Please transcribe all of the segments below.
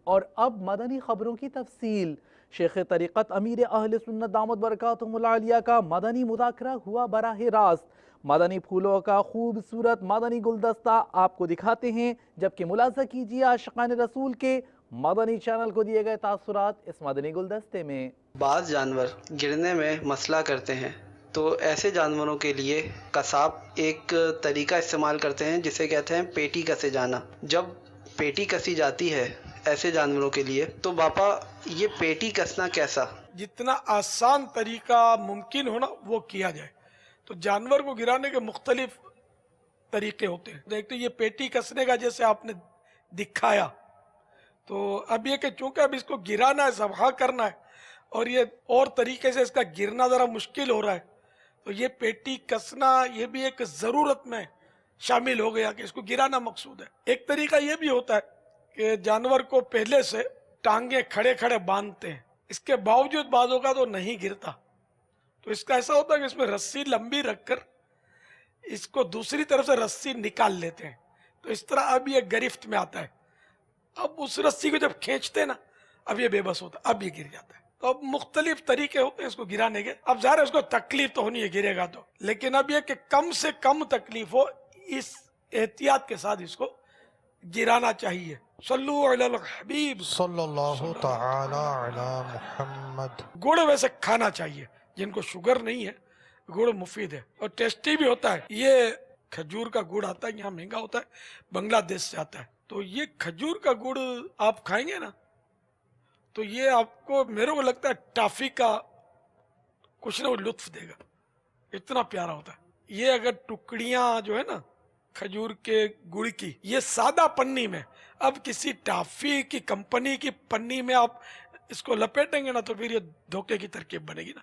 اور اب مدنی خبروں کی تفصیل۔ شیخ طریقت امیر اہل سنت دامت برکاتہم العالیہ کا مدنی مذاکرہ ہوا براہ راست۔ مدنی پھولوں کا خوبصورت مدنی گلدستہ آپ کو دکھاتے ہیں، جبکہ ملاحظہ کیجیے عاشقان رسول کے مدنی چینل کو دیے گئے تاثرات اس مدنی گلدستے میں۔ بعض جانور گرنے میں مسئلہ کرتے ہیں، تو ایسے جانوروں کے لیے قصاب ایک طریقہ استعمال کرتے ہیں جسے کہتے ہیں پیٹی کسے جانا۔ جب پیٹی کسی جاتی ہے ایسے جانوروں کے لیے تو باپا یہ پیٹی کسنا کیسا؟ جتنا آسان طریقہ ممکن ہونا وہ کیا جائے۔ تو جانور کو گرانے کے مختلف طریقے ہوتے ہیں۔ ایک تو یہ پیٹی کسنے کا جیسے آپ نے دکھایا، تو اب یہ کہ چونکہ اب اس کو گرانا ہے، ذبح کرنا ہے، اور یہ اور طریقے سے اس کا گرنا ذرا مشکل ہو رہا ہے، تو یہ پیٹی کسنا یہ بھی ایک ضرورت میں شامل ہو گیا کہ اس کو گرانا مقصود ہے۔ ایک طریقہ یہ بھی ہوتا ہے کہ جانور کو پہلے سے ٹانگیں کھڑے کھڑے باندھتے ہیں، اس کے باوجود بعضوں کا تو نہیں گرتا، تو اس کا ایسا ہوتا ہے کہ اس میں رسی لمبی رکھ کر اس کو دوسری طرف سے رسی نکال لیتے ہیں، تو اس طرح اب یہ گرفت میں آتا ہے۔ اب اس رسی کو جب کھینچتے نا، اب یہ بے بس ہوتا ہے، اب یہ گر جاتا ہے۔ تو اب مختلف طریقے ہوتے ہیں اس کو گرانے کے۔ اب ظاہر ہے اس کو تکلیف تو ہونی ہے گرے گا تو، لیکن اب یہ کہ کم سے کم تکلیف ہو، اس احتیاط کے ساتھ اس کو گرانا چاہیے۔ صلو علی الحبیب صلی اللہ تعالی علی محمد۔ گڑ ویسے کھانا چاہیے، جن کو شوگر نہیں ہے گڑ مفید ہے اور ٹیسٹی بھی ہوتا ہے۔ یہ کھجور کا گڑ آتا ہے، یہاں مہنگا ہوتا ہے، بنگلہ دیش سے آتا ہے، تو یہ کھجور کا گڑ آپ کھائیں گے نا تو یہ آپ کو، میرے کو لگتا ہے ٹافی کا کچھ نہ کچھ لطف دے گا، اتنا پیارا ہوتا ہے۔ یہ اگر ٹکڑیاں جو ہے نا کھجور کے گڑ کی، یہ سادہ پنی میں، اب کسی ٹافی کی کمپنی کی پنی میں آپ اس کو لپیٹیں گے نا تو پھر یہ دھوکے کی ترکیب بنے گی نا،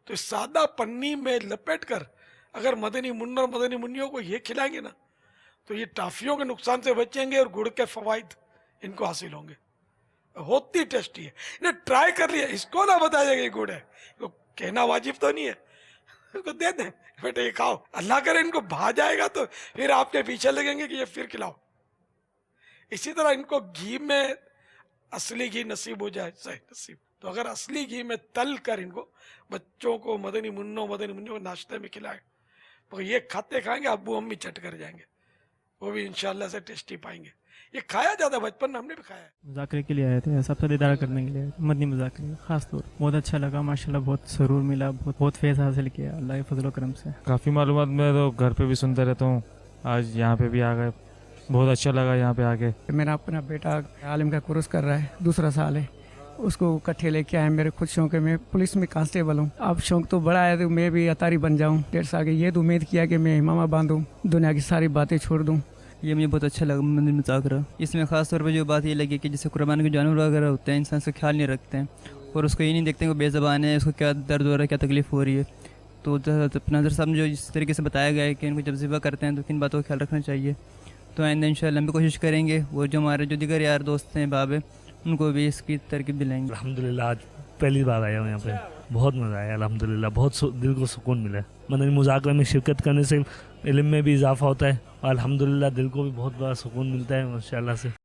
تو اس سادہ پنی میں لپیٹ کر اگر مدنی منوں اور مدنی منیوں کو یہ کھلائیں گے نا تو یہ ٹافیوں کے نقصان سے بچیں گے اور گڑ کے فوائد ان کو حاصل ہوں گے۔ ہوتی ٹیسٹی ہے، انہیں ٹرائی کر لیا، اس کو نہ بتایا کہ یہ گڑ ہے، کہنا واجب تو نہیں ہے، ان کو دے دیں بیٹے یہ کھاؤ، اللہ کرے ان کو بھا جائے گا تو پھر آپ کے پیچھے لگیں گے کہ یہ پھر کھلاؤ۔ اسی طرح ان کو گھی میں اصلی گھی نصیب ہو جائے، صحیح نصیب، تو اگر اصلی گھی میں تل کر ان کو بچوں کو مدنی منوں کو ناشتے میں کھلائیں تو یہ کھاتے کھائیں گے، ابو امی چٹ کر جائیں گے، وہ بھی انشاءاللہ سے ٹیسٹی پائیں گے۔ یہ کھایا جاتا ہے، بچپن میں ہم نے بھی کھایا ہے۔ مذاکرے کے لیے آئے تھے، سب سے دیدار کرنے کے لیے آئے تھے، مدنی مذاکرے خاص طور بہت اچھا لگا، ماشاءاللہ بہت سرور ملا، بہت فیض حاصل کیا اللہ کے فضل و کرم سے۔ کافی معلومات میں تو گھر پہ بھی سنتا رہتا ہوں، آج یہاں پہ بھی آ گئے، بہت اچھا لگا یہاں پہ آ کے۔ میرا اپنا بیٹا عالم کا کورس کر رہا ہے، دوسرا سال ہے، اس کو کٹھے لے کے آئے۔ میرے خود شوق ہے، میں پولیس میں کانسٹیبل ہوں، اب شوق تو بڑا ہے تو میں بھی اتاری بن جاؤں۔ 1.5 سال کے یہ تو امید کیا کہ میں امامہ باندھوں، دنیا کی ساری باتیں چھوڑ دوں۔ یہ مجھے بہت اچھا لگا مدنی مذاکرہ، اس میں خاص طور پہ جو بات یہ لگی کہ جیسے قربانی کے جانور وغیرہ ہوتے ہیں، انسان اس کا خیال نہیں رکھتے ہیں اور اس کو یہ نہیں دیکھتے ہیں کہ بے زبان ہے، اس کو کیا درد ہو رہا ہے، کیا تکلیف ہو رہی ہے۔ تو ناظر صاحب نے جو اس طریقے سے بتایا گیا ہے کہ ان کو جب ذبح کرتے ہیں تو کن باتوں کا خیال رکھنا چاہیے، تو آئندہ انشاءاللہ ہم بھی کوشش کریں گے، اور جو ہمارے جو دیگر یار دوست ہیں باب ہیں ان کو بھی اس کی ترکیب دلائیں گے۔ الحمدللہ آج پہلی بار آیا ہوں یہاں پہ، بہت مزہ آیا الحمدللہ، بہت دل کو سکون ملا۔ مدنی مذاکرہ میں شرکت کرنے سے علم میں بھی اضافہ ہوتا ہے اور الحمدللہ دل کو بھی بہت بڑا سکون ملتا ہے ماشاءاللہ سے۔